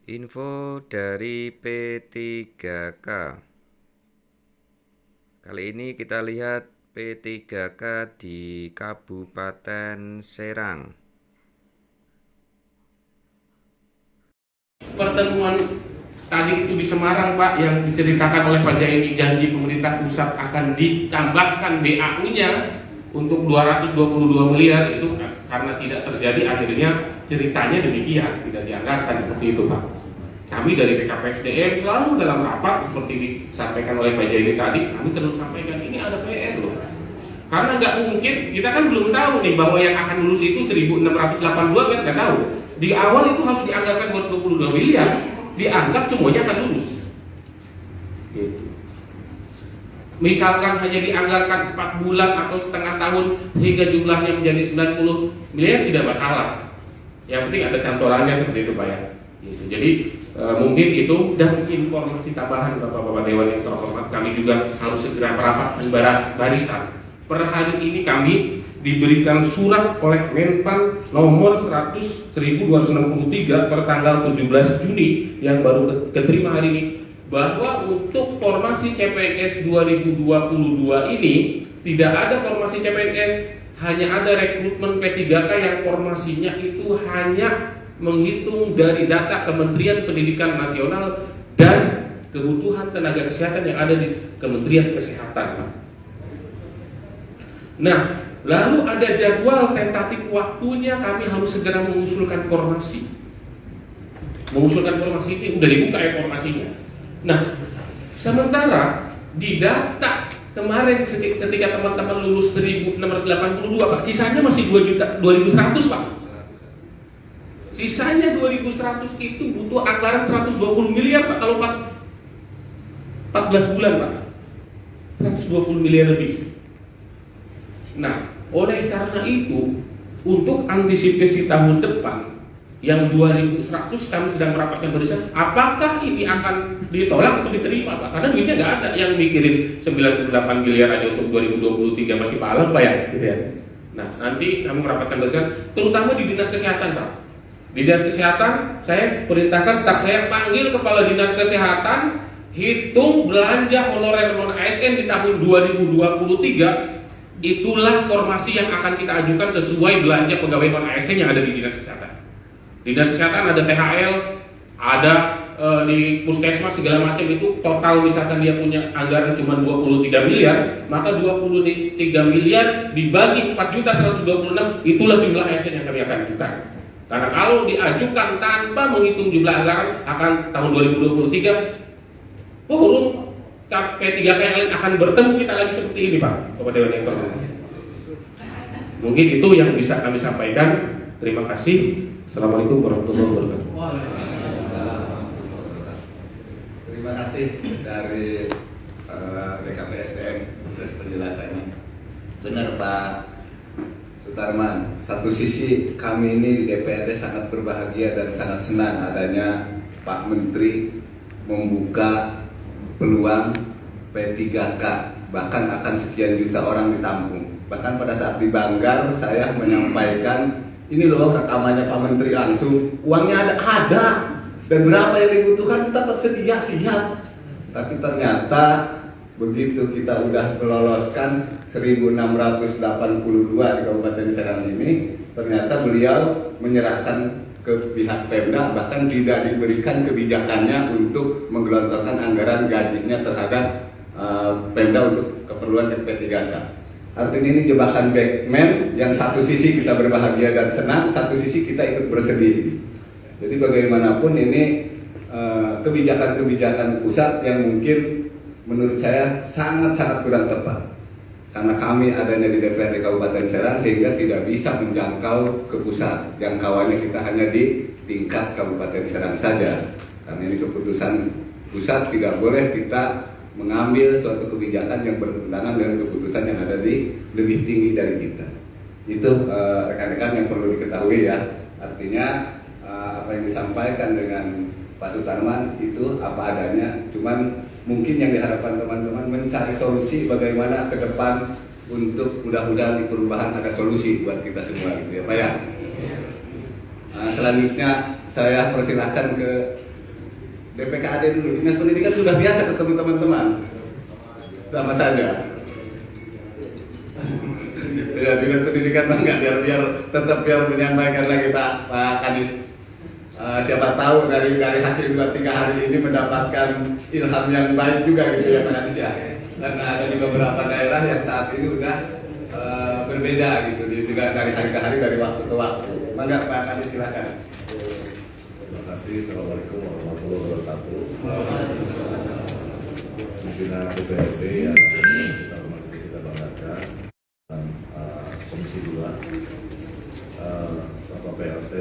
Info dari P3K. Kali ini kita lihat P3K di Kabupaten Serang. Pertemuan tadi itu di Semarang, Pak, yang diceritakan oleh Pak Jaini, janji pemerintah pusat akan ditambahkan BAU-nya untuk 222 miliar itu karena tidak terjadi, akhirnya ceritanya demikian, tidak dianggarkan seperti itu, Pak. Kami dari PKPSDM selalu dalam rapat seperti disampaikan oleh Pak Jaini tadi, kami terus sampaikan ini ada PR loh. Karena nggak mungkin, kita kan belum tahu nih bahwa yang akan lulus itu 1682 kan nggak tahu. Di awal itu harus dianggarkan 222 miliar, dianggap semuanya akan lulus. Gitu. Misalkan hanya dianggarkan 4 bulan atau setengah tahun sehingga jumlahnya menjadi 90 miliar tidak masalah. Yang penting ada cantolannya seperti itu, Pak ya. Gitu. Jadi mungkin itu dan informasi tambahan Bapak-Bapak Dewan yang terhormat, kami juga harus segera merapat barisan. Per hari ini kami diberikan surat oleh Menpan nomor 100.1263 per tanggal 17 Juni yang baru keterima hari ini, bahwa untuk formasi CPNS 2022 ini tidak ada formasi CPNS, hanya ada rekrutmen P3K yang formasinya itu hanya menghitung dari data Kementerian Pendidikan Nasional dan kebutuhan tenaga kesehatan yang ada di Kementerian Kesehatan. Nah, lalu ada jadwal tentatif waktunya, kami harus segera mengusulkan formasi. Mengusulkan formasi ini udah dibuka ya formasinya. Nah, sementara di data kemarin ketika teman-teman lulus 1682, Pak, sisanya masih 2.100, Pak. Sisanya 2.100 itu butuh anggaran 120 miliar, Pak, kalau 14 bulan, Pak. 120 miliar lebih. Nah, oleh karena itu, untuk antisipasi tahun depan yang 2.100 kami sedang merapatkan barisan, apakah ini akan ditolak atau diterima, Pak? Karena duitnya nggak ada, yang mikirin 98 miliar aja untuk 2023 masih palang, Pak ya, gitu ya. Nah, nanti kami merapatkan barisan, terutama di Dinas Kesehatan, Pak. Di Dinas Kesehatan, saya perintahkan staf saya panggil Kepala Dinas Kesehatan, hitung belanja honorer non-ASN di tahun 2023. Itulah formasi yang akan kita ajukan sesuai belanja pegawai non-ASN yang ada di Dinas Kesehatan. Di Dinas Kesehatan ada THL, ada di puskesmas segala macam, itu total misalkan dia punya anggaran cuma 23 miliar, maka 23 miliar dibagi 4.126, itulah jumlah ASN yang kami akan ajukan. Karena kalau diajukan tanpa menghitung jumlah anggaran akan tahun 2023, forum P3K yang lain akan bertemu kita lagi seperti ini, Pak, Bapak Dewan yang terhormat. Mungkin itu yang bisa kami sampaikan. Terima kasih. Assalamualaikum warahmatullahi wabarakatuh. Terima kasih dari BKPSDM atas penjelasannya. Benar, Pak Sutarman. Satu sisi kami ini di DPRD sangat berbahagia dan sangat senang adanya Pak Menteri membuka peluang P3K, bahkan akan sekian juta orang ditampung. Bahkan pada saat di Banggar saya menyampaikan, ini loh rekamannya Pak Menteri langsung, uangnya ada dan berapa yang dibutuhkan kita tersedia siap. Tapi ternyata begitu kita udah meloloskan 1682 di Kabupaten Serang ini, ternyata beliau menyerahkan ke pihak Pemda, bahkan tidak diberikan kebijakannya untuk menggelontorkan anggaran gajinya terhadap Pemda untuk keperluan P3K. Artinya ini jebakan Batman, yang satu sisi kita berbahagia dan senang, satu sisi kita ikut bersedih. Jadi bagaimanapun ini kebijakan-kebijakan pusat yang mungkin menurut saya sangat-sangat kurang tepat. Karena kami adanya di DPRD Kabupaten Serang sehingga tidak bisa menjangkau ke pusat. Jangkauannya kita hanya di tingkat Kabupaten Serang saja. Karena ini keputusan pusat, tidak boleh kita mengambil suatu kebijakan yang bertentangan dengan keputusan yang ada di lebih tinggi dari kita. Itu rekan-rekan yang perlu diketahui ya. Artinya apa yang disampaikan dengan Pak Sutarman itu apa adanya, cuman mungkin yang diharapkan teman-teman mencari solusi bagaimana ke depan untuk mudah-mudahan di perubahan ada solusi buat kita semua gitu ya Pak ya. Selanjutnya saya persilahkan ke DPKAD dulu. Dinas Pendidikan sudah biasa ketemu teman-teman, sama saja. Ya, Dinas Pendidikan enggak, biar tetap menyampaikan lagi Pak Kadis. Siapa tahu dari hasil 2-3 hari ini mendapatkan ilham yang baik juga gitu ya Pak Kadis ya. Karena ada di beberapa daerah yang saat ini udah berbeda gitu, juga dari hari ke hari, dari waktu ke waktu. Mangga Pak Kadis, silakan. Terima kasih. Assalamualaikum warahmatullahi wabarakatuh. Pimpinan DPRD yang kita hormati, kita banggakan, dan Komisi 2, Bapak PLT,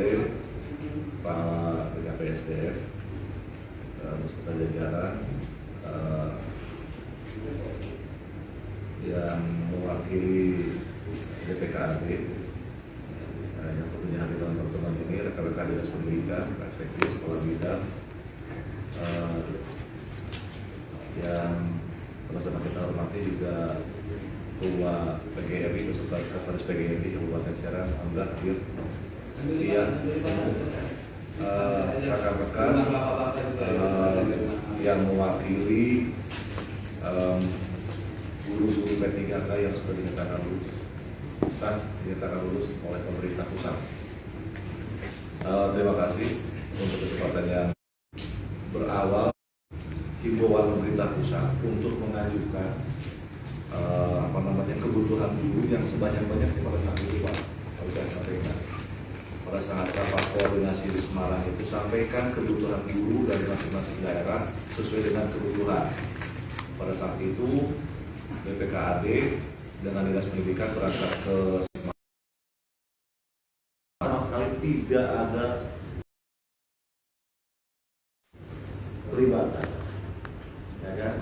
Pak PSDF, beserta jajaran yang mewakili DPKAD, yang tentunya hadir dalam pertemuan ini, rekan-rekan dinas pendidikan, Pak Sekjen, kepala bidang, yang sama-sama kita hormati juga Ketua PGRI beserta Sekretaris PGRI Kabupaten Serang, alhamdulillah hadir. Kemudian rekan-rekan yang mewakili guru-guru P3K yang sudah dinyatakan lulus oleh pemerintah pusat. Terima kasih untuk kesempatan yang berawal himbauan pemerintah pusat untuk mengajukan kebutuhan guru yang sebanyak-banyaknya pada saat itu Pak. Kalau saya sampaikan pada saat rapat koordinasi di Semarang itu, sampaikan kebutuhan guru dari masing-masing daerah sesuai dengan kebutuhan. Pada saat itu BPKAD dengan Dinas Pendidikan berangkat ke Semarang, sama sekali tidak ada pelibatan, ya kan?